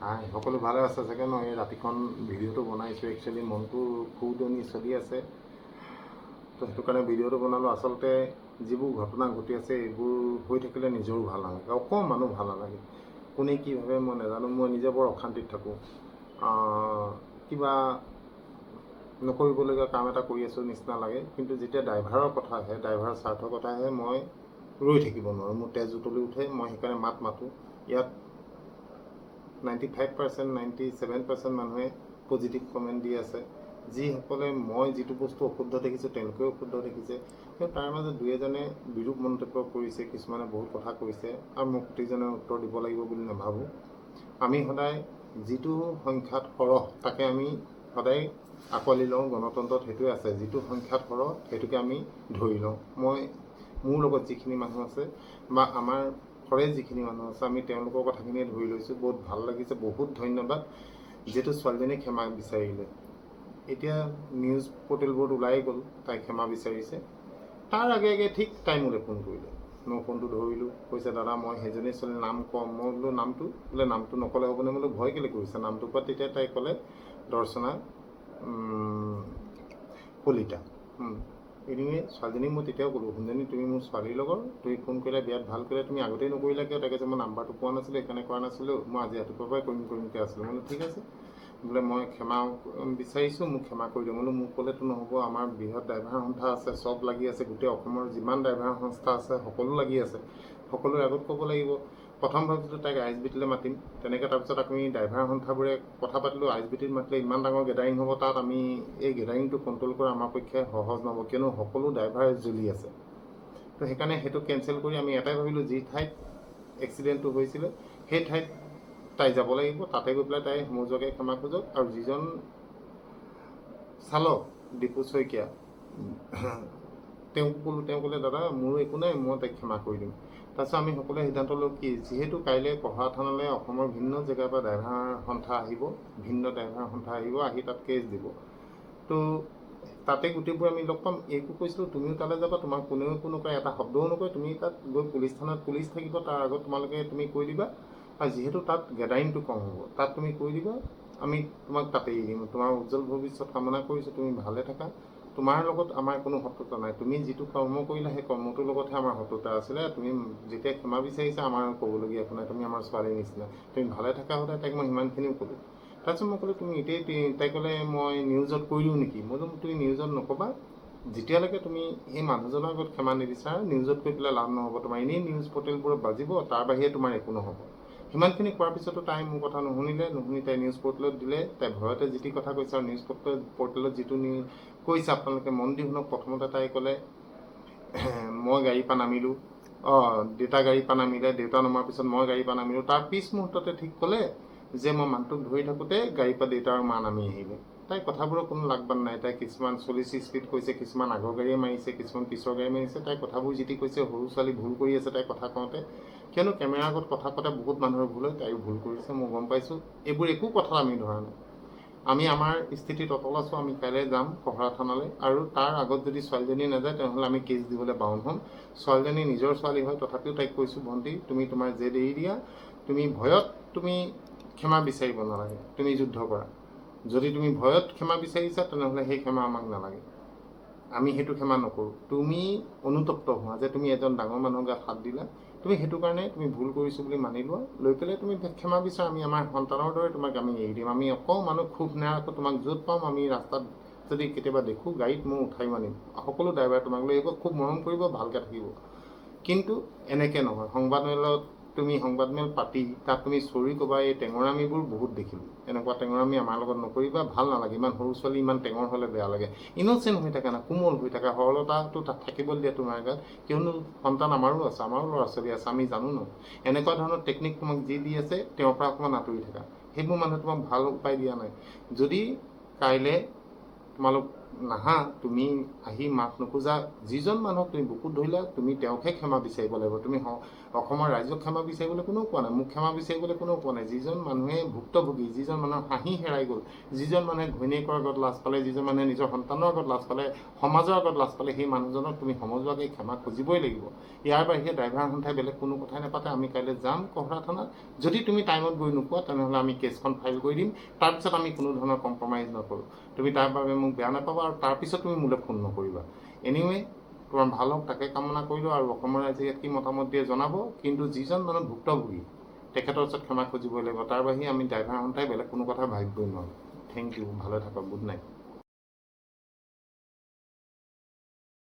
হাই সকলো ভালে আছে চাগে ন? এই ৰাতিখন ভিডিঅ'টো বনাইছোঁ, একচুৱেলি মনটো খুউদনি চলি আছে, তো সেইটো কাৰণে ভিডিঅ'টো বনালোঁ। আচলতে যিবোৰ ঘটনা ঘটি আছে এইবোৰ হৈ থাকিলে নিজৰো ভাল নালাগে, অকণমানো ভাল নালাগে। কোনে কি ভাবে মই নাজানো, মই নিজে বৰ অশান্তিত থাকোঁ। কিবা নকৰিবলগীয়া কাম এটা কৰি আছোঁ নিচিনা লাগে, কিন্তু যেতিয়া ড্ৰাইভাৰৰ কথা আহে, ড্ৰাইভাৰৰ স্বাৰ্থৰ কথা আহে, মই ৰৈ থাকিব নোৱাৰোঁ, মোৰ তেজ উতলি উঠে। মই সেইকাৰণে মাতোঁ। ইয়াত 95% 97% মানুহে পজিটিভ কমেণ্ট দি আছে, যিসকলে মই যিটো বস্তু অশুদ্ধ দেখিছোঁ তেওঁলোকেও অশুদ্ধ দেখিছে, কিন্তু তাৰ মাজত দুই এজনে বিৰূপ মন্তব্য কৰিছে, কিছুমানে বহুত কথা কৈছে, আৰু মোক প্ৰতিজনে উত্তৰ দিব লাগিব বুলি নাভাবোঁ। আমি সদায় যিটো সংখ্যাত সৰহ তাকে আমি সদায় আঁকোৱালি লওঁ। গণতন্ত্ৰত সেইটোৱে আছে, যিটো সংখ্যাত সৰহ সেইটোকে আমি ধৰি লওঁ। মোৰ লগত যিখিনি মানুহ আছে বা আমাৰ ঘৰে যিখিনি মানুহ আছে, আমি তেওঁলোকৰ কথাখিনিয়ে ধৰি লৈছোঁ। বহুত ভাল লাগিছে, বহুত ধন্যবাদ। যিহেতু ছোৱালীজনীয়ে ক্ষমা বিচাৰিলে, এতিয়া নিউজ পৰ্টেলবোৰত ওলাই গ'ল তাই ক্ষমা বিচাৰিছে। তাৰ আগে আগে ঠিক তাই মোলৈ ফোন কৰিলে, মই ফোনটো ধৰিলোঁ, কৈছে দাদা মই সেইজনী ছোৱালীৰ নাম কম। মই বোলো নামটো, বোলে নামটো নক'লে হ'বনে? বোলো ভয় কেলৈ কৰিছে নামটোৰ পৰা? তেতিয়া তাই ক'লে দৰ্শনা কলিতা। এদিনে ছোৱালীজনীক মই তেতিয়াও ক'লোঁ, শুনজনী তুমি মোৰ ছোৱালীৰ লগৰ, তুমি ফোন কৰিলে বিয়াত ভাল কৰিলে, তুমি আগতেই নকৰিলা কিয়? তাকে যে মই নাম্বাৰটো পোৱা নাছিলোঁ সেইকাৰণে কৰা নাছিলোঁ, মই আজি ৰাতিপুৱাৰ পৰাই কৰিমকৈ আছিলোঁ। বোলো ঠিক আছে, বোলে মই ক্ষমা বিচাৰিছোঁ, মোক ক্ষমা কৰি দিওঁ। বোলো মোক ক'লেতো নহ'ব, আমাৰ বৃহৎ ড্ৰাইভাৰ সংস্থা আছে, চব লাগি আছে, গোটেই অসমৰ যিমান ড্ৰাইভাৰ সংস্থা আছে সকলো লাগি আছে, সকলোৰে আগত ক'ব লাগিব। প্ৰথম ভাবিছিলোঁ তাইক আই এছ বি টিলৈ মাতিম, তেনেকৈ তাৰপিছত আমি ড্ৰাইভাৰ সংস্থাবোৰে কথা পাতিলোঁ। আই এছ বি টিত মাতিলে ইমান ডাঙৰ গেডাৰিং হ'ব, তাত আমি এই গেডাৰিংটো কণ্ট্ৰল কৰা আমাৰ পক্ষে সহজ নহ'ব, কিয়নো সকলো ড্ৰাইভাৰ জ্বলি আছে। তো সেইকাৰণে সেইটো কেঞ্চেল কৰি আমি এটাই ভাবিলোঁ, যি ঠাইত এক্সিডেণ্টটো হৈছিলে সেই ঠাইত তাই যাব লাগিব, তাতে গৈ পেলাই তাই সমজুৱাকৈ ক্ষমা খোজক। আৰু যিজন চালক ডিপু শইকীয়া, তেওঁক ক'লে দাদা মোৰো একো নাই, মই তাইক ক্ষমা কৰি দিম। তাৰপিছত আমি সকলোৱে সিদ্ধান্ত ল'লোঁ কি, যিহেতু কাইলৈ কহৰা থানালৈ অসমৰ ভিন্ন জেগাৰ পৰা ড্ৰাইভাৰ সন্থা আহিব, ভিন্ন ড্ৰাইভাৰ সন্থা আহিব, আহি তাত কেছ দিব। তো তাতে গোটেইবোৰ আমি লগ পাম। এইটো কৈছিলোঁ তুমিও তালৈ যাবা, তোমাক কোনেও একো নকয়, এটা শব্দও নকয়। তুমি তাত গৈ পুলিচ থানাত পুলিচ থাকিব, তাৰ আগত তোমালোকে তুমি কৈ দিবা, আৰু যিহেতু তাত গেডাৰিংটো কম হ'ব, তাত তুমি কৈ দিবা, আমি তোমাক তাতে এৰি দিম। তোমাৰ উজ্জ্বল ভৱিষ্যত কামনা কৰিছোঁ, তুমি ভালে থাকা, তোমাৰ লগত আমাৰ কোনো শত্ৰুতা নাই। তুমি যিটো কৰ্ম কৰিলা সেই কৰ্মটোৰ লগতহে আমাৰ শত্ৰুতা আছিলে। তুমি যেতিয়া ক্ষমা বিচাৰিছা, আমাৰ ক'বলগীয়া একো নাই, তুমি আমাৰ ছোৱালীৰ নিচিনা, তুমি ভালে থাকা সদায়। তাইক মই সিমানখিনিও ক'লোঁ। তাৰপিছত মই ক'লোঁ তুমি এতিয়াই, তাই ক'লে মই নিউজত কৰিলোঁ নেকি? মই বোলো তুমি নিউজত নক'বা, যেতিয়ালৈকে তুমি এই মানুহজনৰ আগত ক্ষমা নিবিচাৰা, নিউজত কৈ পেলাই লাভ নহ'ব। তোমাৰ এনেই নিউজ পৰ্টেলবোৰত বাজিব, তাৰ বাহিৰে তোমাৰ একো নহ'ব। সিমানখিনি কোৱাৰ পিছতো তাই মোৰ কথা নুশুনি তাই নিউজ পৰ্টেলত দিলে। তাই ভয়তে যি টি কথা কৈছে, আৰু নিউজ পৰ্টেলত যিটো কৈছে আপোনালোকে মন দি শুনক। প্ৰথমতে তাই ক'লে মই গাড়ীৰ পৰা নামিলোঁ, দেউতা গাড়ীৰ পৰা নামিলে, দেউতা নমাৰ পিছত মই গাড়ীৰ পৰা নামিলোঁ। তাৰ পিছ মুহূৰ্ততে ঠিক ক'লে যে মই মানুহটোক ধৰি থাকোঁতে গাড়ীৰ পৰা দেউতা আৰু মা নামি আহিলে। তাই কথাবোৰৰ কোনো লাগবান নাই। তাই কিছুমান 40 স্পীড কৈছে, কিছুমান আগৰ গাড়ীয়ে মাৰিছে, কিছুমান পিছৰ গাড়ী মাৰিছে। তাই কথাবোৰ যি টি কৈছে, সৰু ছোৱালী ভুল কৰি আছে তাই কথা কওঁতে, কিয়নো কেমেৰাৰ আগত কথা পাতে বহুত মানুহৰ ভুল হয়, তাইও ভুল কৰিছে, মই গম পাইছোঁ। এইবোৰ একো কথা আমি ধৰা নাই, আমি আমাৰ স্থিতিত অটল আছোঁ। আমি কাইলৈ যাম কহৰা থানালৈ, আৰু তাৰ আগত যদি ছোৱালীজনী নাযায় তেনেহ'লে আমি কেছ দিবলৈ বাউন হ'ম। ছোৱালীজনী নিজৰ ছোৱালী হয়, তথাপিও তাইক কৈছোঁ ভণ্টি তুমি তোমাৰ জেদ এৰি দিয়া, তুমি ভয়ত তুমি ক্ষমা বিচাৰিব নালাগে, তুমি যুদ্ধ কৰা। যদি তুমি ভয়ত ক্ষমা বিচাৰিছা তেনেহ'লে সেই ক্ষমা আমাক নালাগে, আমি সেইটো ক্ষমা নকৰোঁ। তুমি অনুতপ্ত হোৱা যে তুমি এজন ডাঙৰ মানুহৰ গাত হাত দিলা, তুমি সেইটো কাৰণে তুমি ভুল কৰিছোঁ বুলি মানি লোৱা, লৈ পেলাই তুমি ক্ষমা বিচাৰা। আমি আমাৰ সন্তানৰ দৰে তোমাক আমি এৰি দিম। আমি অকণমানো ক্ষোভ নাৰাখোঁ, তোমাক য'ত পাম আমি ৰাস্তাত যদি কেতিয়াবা দেখোঁ গাড়ীত, মই উঠাইও আনিম। সকলো ড্ৰাইভাৰ তোমাক লৈ আহিব, খুব মৰম কৰিব, ভালকৈ থাকিব। কিন্তু এনেকৈ নহয়, সংবাদমেলত তুমি সংবাদমেল পাতি তাত তুমি চৰি ক'বা, এই টেঙৰামিবোৰ বহুত দেখিলোঁ। এনেকুৱা টেঙৰামি আমাৰ লগত নকৰিবা, ভাল নালাগে। ইমান সৰু ছোৱালী ইমান টেঙৰ হ'লে বেয়া লাগে। ইন'চেণ্ট হৈ থাকে না, কোমল হৈ থাকে, সৰলতাটো তাত থাকিবলৈ দিয়া তোমাৰ গাত। কিয়নো সন্তান আমাৰো আছে, আমাৰো ল'ৰা ছোৱালী আছে, আমি জানো ন। এনেকুৱা ধৰণৰ টেকনিক তোমাক যি দি আছে তেওঁৰ পৰা অকণমান আঁতৰি থাকা। সেইবোৰ মানুহে তোমাক ভাল উপায় দিয়া নাই। যদি কাইলৈ তোমালোক নাহা, তুমি আহি মাফ নোখোজা, যিজন মানুহক তুমি বুকুত ধৰিলা তুমি তেওঁকহে ক্ষমা বিচাৰিব লাগিব। তুমি অসমৰ ৰাইজক ক্ষমা বিচাৰিবলৈ কোনেও কোৱা নাই, মোক ক্ষমা বিচাৰিবলৈ কোনেও কোৱা নাই। যিজন মানুহে ভুক্তভোগী, যিজন মানুহৰ হাঁহি হেৰাই গ'ল, যিজন মানুহে ঘৈণীয়েকৰ আগত লাজ পালে, যিজন মানুহে নিজৰ সন্তানৰ আগত লাজ পালে, সমাজৰ আগত লাজ পালে, সেই মানুহজনক তুমি সমজুৱাকৈ ক্ষমা খুজিবই লাগিব। ইয়াৰ বাহিৰে ড্ৰাইভাৰ সন্থাই বেলেগ কোনো কথাই নাপাতে। আমি কাইলৈ যাম কহৰা থানাত। যদি তুমি টাইমত গৈ নোপোৱা তেনেহ'লে আমি কেছখন ফাইল কৰি দিম। তাৰপিছত আমি কোনো ধৰণৰ কম্প্ৰমাইজ নকৰোঁ। তুমি তাৰ বাবে মোক বেয়া নাপাবা আৰু তাৰপিছত তুমি মোলৈ ফোন নকৰিবা। এনিৱে তোমাৰ ভাল হওক তাকে কামনা কৰিলোঁ। আৰু অসমৰ ৰাইজে ইয়াত কি মতামত দিয়ে জনাব। কিন্তু যিজন মানুহ ভুক্তভোগী তেখেতৰ ওচৰত ক্ষমা খুজিবই লাগিব। তাৰ বাহিৰে আমি ড্ৰাইভাৰ সন্থাই বেলেগ কোনো কথা ভাবিবই নোৱাৰোঁ। থেংক ইউ, ভালে থাকক, গুড নাইট।